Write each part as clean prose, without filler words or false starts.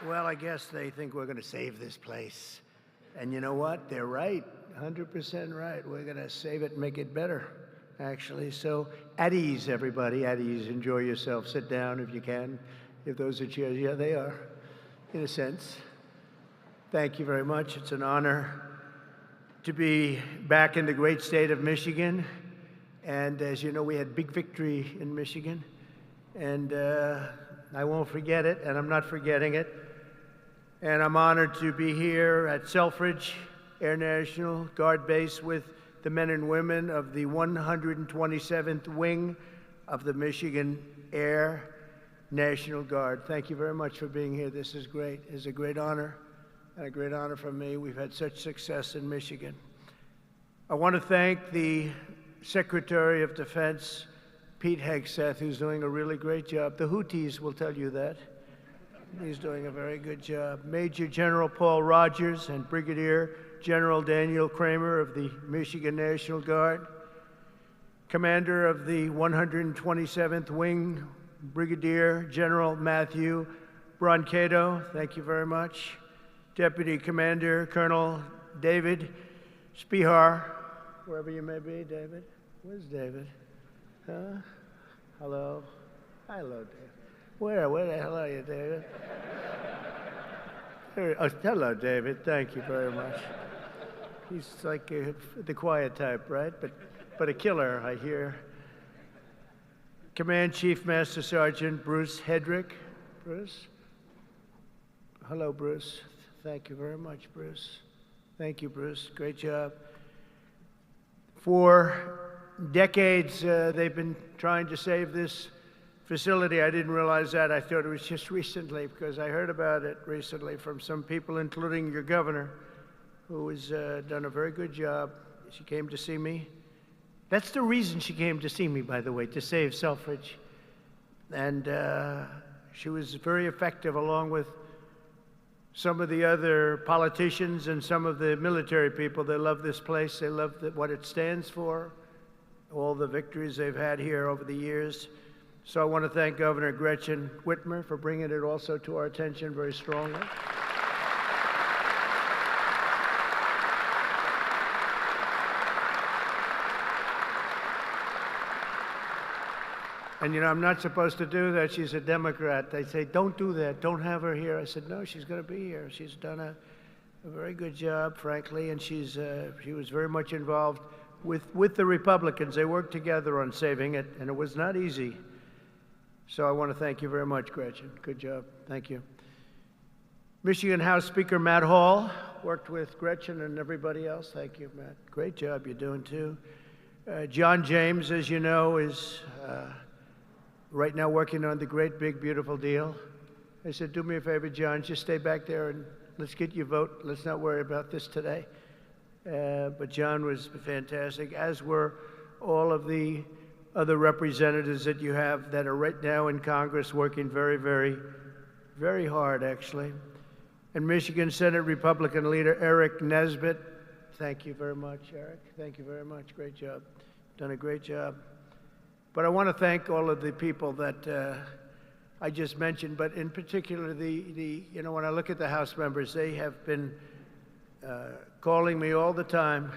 Well, I guess they think we're going to save this place. And you know what? They're right. 100% right. We're going to save it and make it better, actually. So at ease, everybody. At ease. Enjoy yourself. Sit down if you can. If those are chairs. Yeah, they are, in a sense. Thank you very much. It's an honor to be back in the great state of Michigan. And as you know, we had big victory in Michigan. And I won't forget it, and I'm not forgetting it. And I'm honored to be here at Selfridge Air National Guard Base with the men and women of the 127th Wing of the Michigan Air National Guard. Thank you very much for being here. This is great. It's a great honor, and a great honor for me. We've had such success in Michigan. I want to thank the Secretary of Defense, Pete Hegseth, who's doing a really great job. The Houthis will tell you that. He's doing a very good job. Major General Paul Rogers and Brigadier General Daniel Kramer of the Michigan National Guard. Commander of the 127th Wing, Brigadier General Matthew Brancato, thank you very much. Deputy Commander Colonel David Spihar, wherever you may be, David. Where's David? Huh? Hello? Hello, David. Where the hell are you, David? Oh, hello, David. Thank you very much. He's like the quiet type, right? But a killer, I hear. Command Chief Master Sergeant Bruce Hedrick. Bruce? Hello, Bruce. Thank you very much, Bruce. Thank you, Bruce. Great job. For decades, they've been trying to save this facility. I didn't realize that. I thought it was just recently, because I heard about it recently from some people, including your governor, who has done a very good job. She came to see me. That's the reason she came to see me, by the way, to save Selfridge. And she was very effective, along with some of the other politicians and some of the military people. They love this place. They love what it stands for, all the victories they've had here over the years. So I want to thank Governor Gretchen Whitmer for bringing it also to our attention very strongly. And you know, I'm not supposed to do that. She's a Democrat. They say, don't do that. Don't have her here. I said, no, she's going to be here. She's done a very good job, frankly, and she was very much involved with the Republicans. They worked together on saving it, and it was not easy. So I want to thank you very much, Gretchen. Good job. Thank you. Michigan House Speaker Matt Hall worked with Gretchen and everybody else. Thank you, Matt. Great job you're doing, too. John James, as you know, is right now working on the great, big, beautiful deal. I said, do me a favor, John, just stay back there and let's get your vote. Let's not worry about this today. But John was fantastic, as were all of the other representatives that you have that are right now in Congress working very, very, very hard, actually. And Michigan Senate Republican leader Eric Nesbitt, thank you very much, Eric. Thank you very much. Great job. Done a great job. But I want to thank all of the people that I just mentioned, but in particular, you know, when I look at the House members, they have been calling me all the time,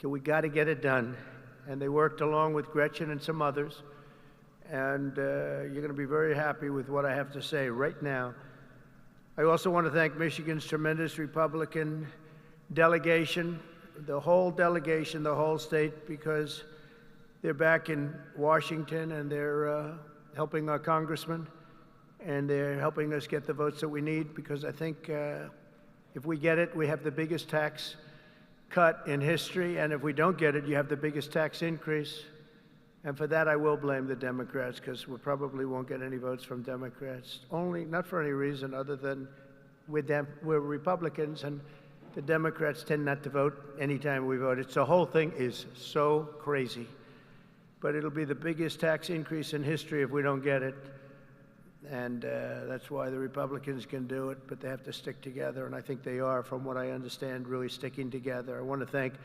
we got to get it done. And they worked along with Gretchen and some others. And you're going to be very happy with what I have to say right now. I also want to thank Michigan's tremendous Republican delegation, the whole delegation, the whole state, because they're back in Washington and they're helping our congressman, and they're helping us get the votes that we need, because I think if we get it, we have the biggest tax cut in history, and if we don't get it, you have the biggest tax increase. And for that, I will blame the Democrats, because we probably won't get any votes from Democrats. Not for any reason other than we're Republicans, and the Democrats tend not to vote anytime we vote. The whole thing is so crazy. But it'll be the biggest tax increase in history if we don't get it. And that's why the Republicans can do it, but they have to stick together, and I think they are, from what I understand, really sticking together. I want to thank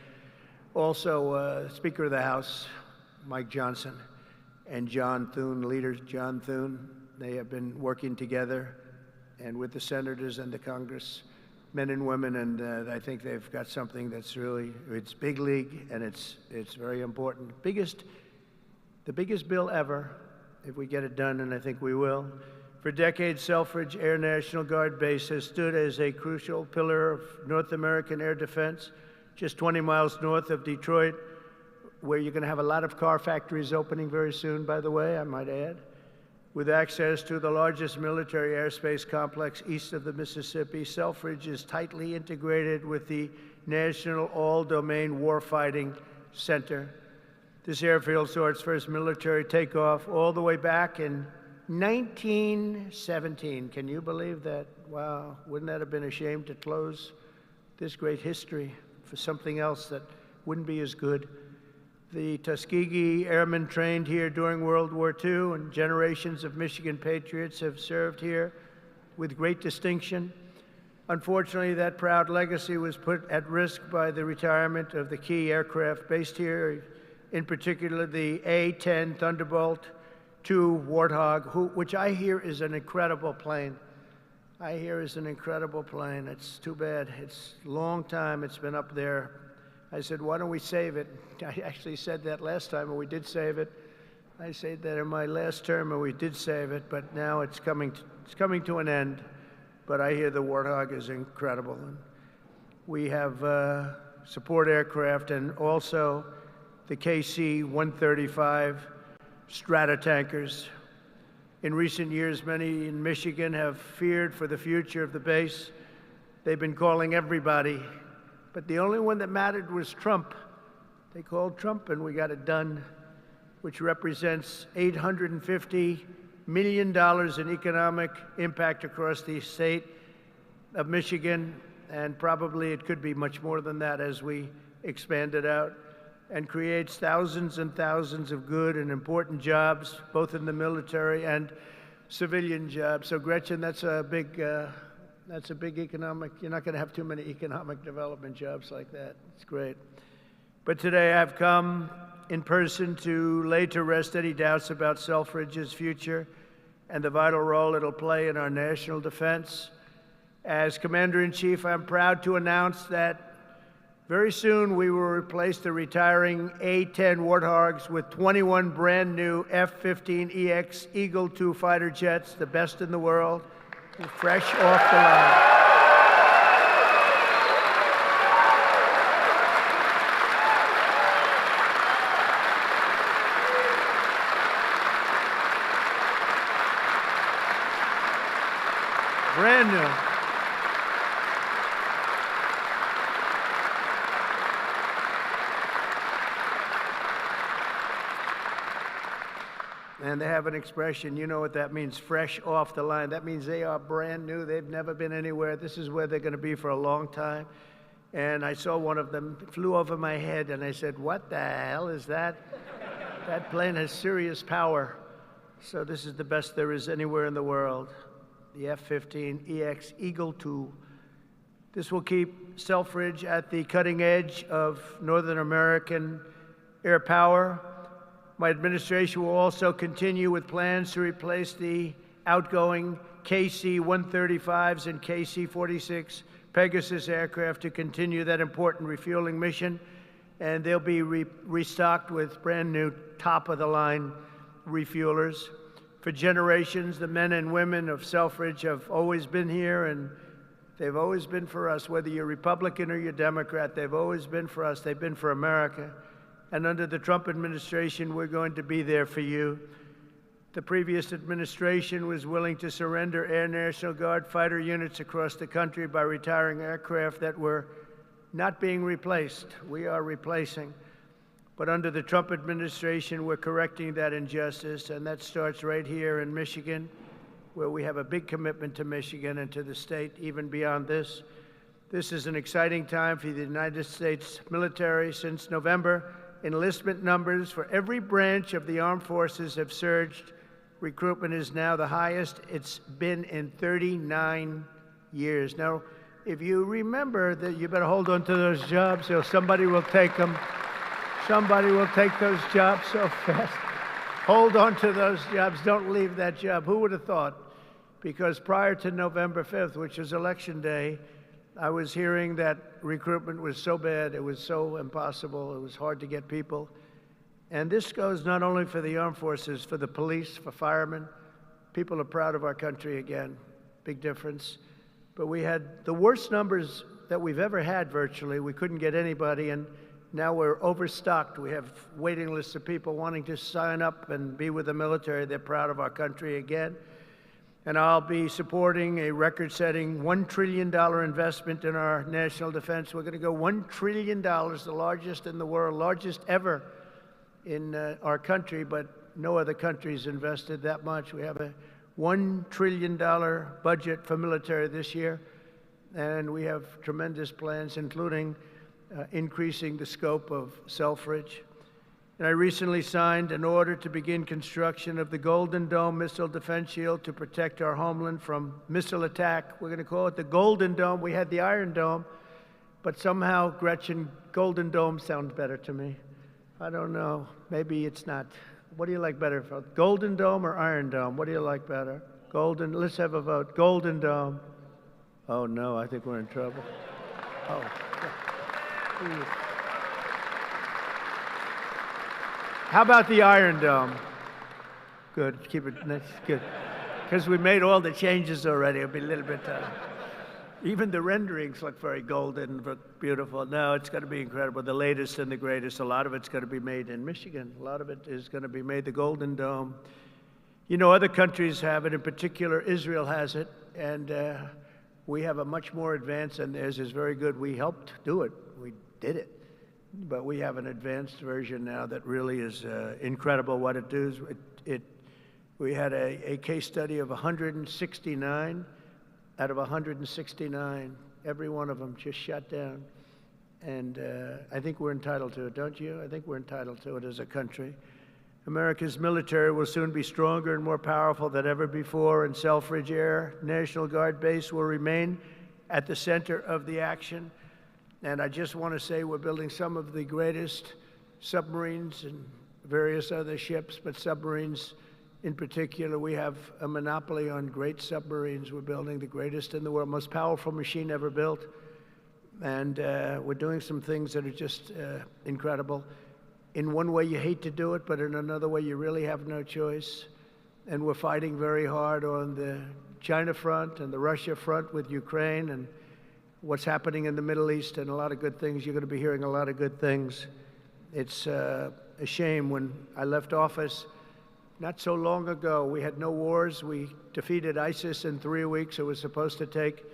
also Speaker of the House, Mike Johnson, and John Thune, leader John Thune. They have been working together and with the senators and the Congress, men and women, and I think they've got something that's really, it's big league, and it's very important. The biggest bill ever, if we get it done, and I think we will. For decades, Selfridge Air National Guard Base has stood as a crucial pillar of North American air defense, just 20 miles north of Detroit, where you're going to have a lot of car factories opening very soon, by the way, I might add, with access to the largest military airspace complex east of the Mississippi. Selfridge is tightly integrated with the National All-Domain Warfighting Center. This airfield saw its first military takeoff all the way back in 1917. Can you believe that? Wow, wouldn't that have been a shame to close this great history for something else that wouldn't be as good? The Tuskegee Airmen trained here during World War II, and generations of Michigan patriots have served here with great distinction. Unfortunately, that proud legacy was put at risk by the retirement of the key aircraft based here, in particular the A-10 Thunderbolt II Warthog, which I hear is an incredible plane. It's too bad. It's a long time it's been up there. I said, why don't we save it? I actually said that last time, and we did save it. I said that in my last term, and we did save it, but now it's coming to an end. But I hear the Warthog is incredible. And we have support aircraft and also the KC-135 Stratotankers. In recent years, many in Michigan have feared for the future of the base. They've been calling everybody, but the only one that mattered was Trump. They called Trump, and we got it done, which represents $850 million in economic impact across the state of Michigan, and probably it could be much more than that as we expand it out, and creates thousands and thousands of good and important jobs, both in the military and civilian jobs. So Gretchen, that's a big economic, you're not going to have too many economic development jobs like that. It's great. But today I've come in person to lay to rest any doubts about Selfridge's future and the vital role it'll play in our national defense. As Commander-in-Chief, I'm proud to announce that very soon we will replace the retiring A-10 Warthogs with 21 brand new F-15EX Eagle II fighter jets, the best in the world, fresh off the line. Brand new. And they have an expression, you know what that means, fresh off the line. That means they are brand new. They've never been anywhere. This is where they're going to be for a long time. And I saw one of them, flew over my head, and I said, what the hell is that? That plane has serious power. So this is the best there is anywhere in the world, the F-15EX Eagle II. This will keep Selfridge at the cutting edge of Northern American air power. My administration will also continue with plans to replace the outgoing KC-135s and KC-46 Pegasus aircraft to continue that important refueling mission. And they'll be restocked with brand new top-of-the-line refuelers. For generations, the men and women of Selfridge have always been here, and they've always been for us. Whether you're Republican or you're Democrat, they've always been for us. They've been for America. And under the Trump administration, we're going to be there for you. The previous administration was willing to surrender Air National Guard fighter units across the country by retiring aircraft that were not being replaced. We are replacing. But under the Trump administration, we're correcting that injustice, and that starts right here in Michigan, where we have a big commitment to Michigan and to the state, even beyond this. This is an exciting time for the United States military. Since November, enlistment numbers for every branch of the armed forces have surged. Recruitment is now the highest it's been in 39 years. Now, if you remember that, you better hold on to those jobs, or somebody will take them. Somebody will take those jobs so fast. Hold on to those jobs. Don't leave that job. Who would have thought because prior to November 5th, which was Election Day, I was hearing that recruitment was so bad, it was so impossible, it was hard to get people. And this goes not only for the armed forces, for the police, for firemen. People are proud of our country again, big difference. But we had the worst numbers that we've ever had virtually. We couldn't get anybody, and now we're overstocked. We have waiting lists of people wanting to sign up and be with the military. They're proud of our country again. And I'll be supporting a record-setting $1 trillion investment in our national defense. We're going to go $1 trillion, the largest in the world, largest ever in our country, but no other country's invested that much. We have a $1 trillion budget for military this year, and we have tremendous plans, including increasing the scope of Selfridge. And I recently signed an order to begin construction of the Golden Dome missile defense shield to protect our homeland from missile attack. We're going to call it the Golden Dome. We had the Iron Dome, but somehow, Gretchen, Golden Dome sounds better to me. I don't know. Maybe it's not. What do you like better? Golden Dome or Iron Dome? What do you like better? Golden. Let's have a vote. Golden Dome. Oh, no, I think we're in trouble. Oh. Please. How about the Iron Dome? Good. Keep it. That's good. Because we made all the changes already. It'll be a little bit. Even the renderings look very golden, look beautiful. No, it's going to be incredible. The latest and the greatest. A lot of it's going to be made in Michigan. A lot of it is going to be made the Golden Dome. You know, other countries have it. In particular, Israel has it, and we have a much more advanced, and theirs is very good. We helped do it. We did it. But we have an advanced version now that really is incredible what it does. We had a case study of 169. Out of 169, every one of them just shut down. And I think we're entitled to it, don't you? I think we're entitled to it as a country. America's military will soon be stronger and more powerful than ever before, and Selfridge Air National Guard Base will remain at the center of the action. And I just want to say we're building some of the greatest submarines and various other ships, but submarines in particular, we have a monopoly on great submarines. We're building the greatest in the world, most powerful machine ever built. And we're doing some things that are just incredible. In one way, you hate to do it, but in another way, you really have no choice. And we're fighting very hard on the China front and the Russia front with Ukraine and what's happening in the Middle East, and a lot of good things. You're going to be hearing a lot of good things. It's a shame. When I left office not so long ago, we had no wars. We defeated ISIS in 3 weeks. It was supposed to take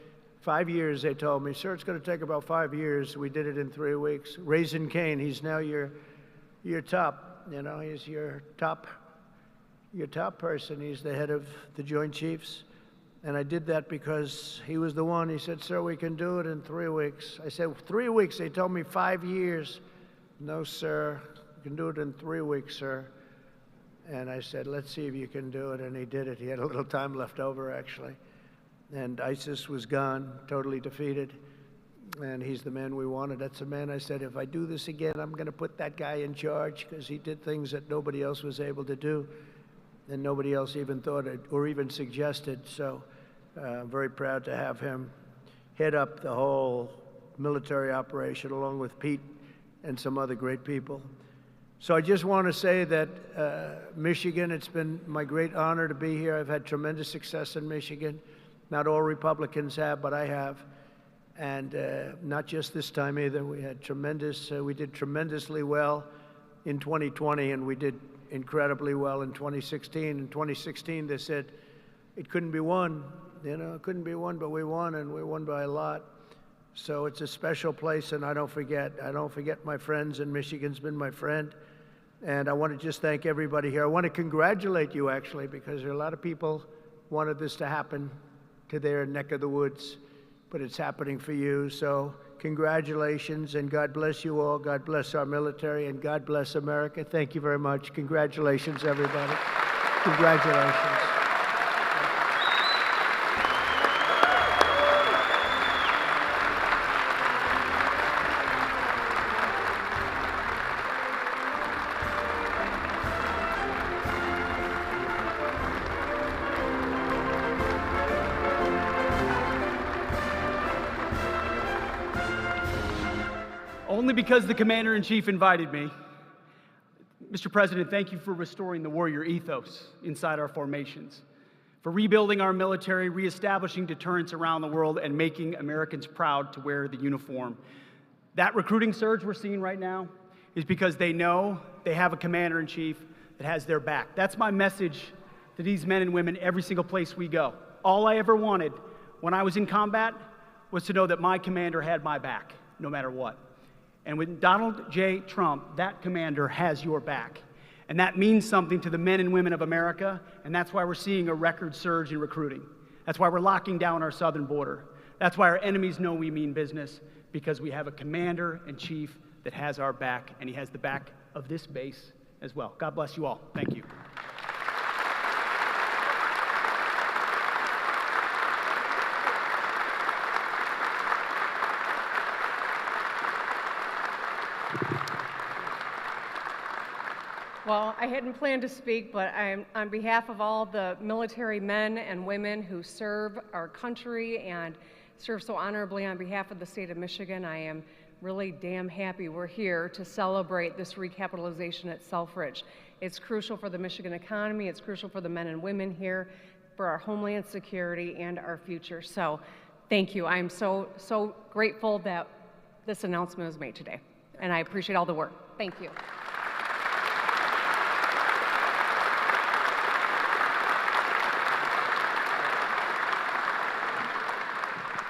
5 years, they told me. Sir, it's going to take about 5 years. We did it in 3 weeks. Raising Cain, he's now your top, you know, he's your top person. He's the head of the Joint Chiefs. And I did that because he was the one. He said, sir, we can do it in 3 weeks. I said, 3 weeks? They told me 5 years. No, sir, you can do it in 3 weeks, sir. And I said, let's see if you can do it. And he did it. He had a little time left over, actually. And ISIS was gone, totally defeated. And he's the man we wanted. That's the man I said, if I do this again, I'm going to put that guy in charge, because he did things that nobody else was able to do. And nobody else even thought it or even suggested. So I'm very proud to have him head up the whole military operation, along with Pete and some other great people. So I just want to say that Michigan, it's been my great honor to be here. I've had tremendous success in Michigan. Not all Republicans have, but I have. And not just this time either. We had we did tremendously well in 2020, and we did incredibly well in 2016. In 2016, they said it couldn't be won. You know, it couldn't be won, but we won, and we won by a lot. So it's a special place, and I don't forget my friends, and Michigan's been my friend. And I want to just thank everybody here. I want to congratulate you, actually, because there are a lot of people wanted this to happen to their neck of the woods, but it's happening for you. So congratulations, and God bless you all. God bless our military, and God bless America. Thank you very much. Congratulations, everybody. Congratulations. only because the Commander-in-Chief invited me. Mr. President, thank you for restoring the warrior ethos inside our formations, for rebuilding our military, reestablishing deterrence around the world, and making Americans proud to wear the uniform. That recruiting surge we're seeing right now is because they know they have a Commander-in-Chief that has their back. That's my message to these men and women every single place we go. All I ever wanted when I was in combat was to know that my commander had my back, no matter what. And with Donald J. Trump, that commander has your back. And that means something to the men and women of America, and that's why we're seeing a record surge in recruiting. That's why we're locking down our southern border. That's why our enemies know we mean business, because we have a Commander-in-Chief that has our back, and he has the back of this base as well. God bless you all. Thank you. Well, I hadn't planned to speak, but I'm on behalf of all the military men and women who serve our country and serve so honorably on behalf of the state of Michigan. I am really damn happy we're here to celebrate this recapitalization at Selfridge. It's crucial for the Michigan economy, it's crucial for the men and women here, for our homeland security and our future. So thank you. I'm so grateful that this announcement was made today, and I appreciate all the work. Thank you.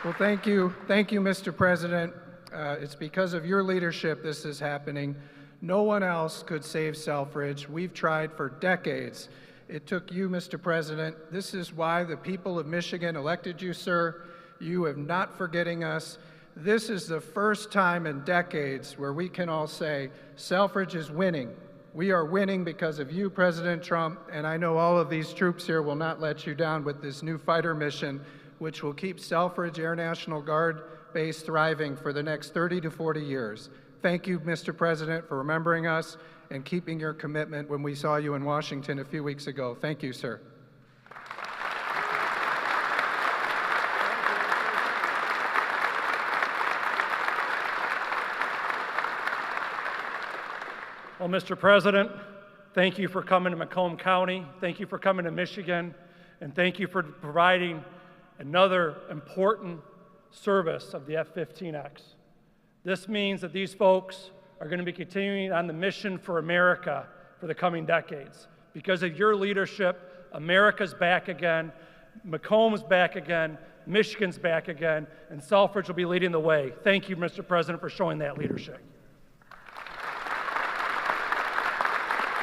Well, thank you, Mr. President. It's because of your leadership this is happening. No one else could save Selfridge. We've tried for decades. It took you, Mr. President. This is why the people of Michigan elected you, sir. You are not forgetting us. This is the first time in decades where we can all say, Selfridge is winning. We are winning because of you, President Trump, and I know all of these troops here will not let you down with this new fighter mission, which will keep Selfridge Air National Guard base thriving for the next 30 to 40 years. Thank you, Mr. President, for remembering us and keeping your commitment when we saw you in Washington a few weeks ago. Thank you, sir. Well, Mr. President, thank you for coming to Macomb County. Thank you for coming to Michigan. And thank you for providing another important service of the F-15X. This means that these folks are going to be continuing on the mission for America for the coming decades. Because of your leadership, America's back again, Macomb's back again, Michigan's back again, and Selfridge will be leading the way. Thank you, Mr. President, for showing that leadership.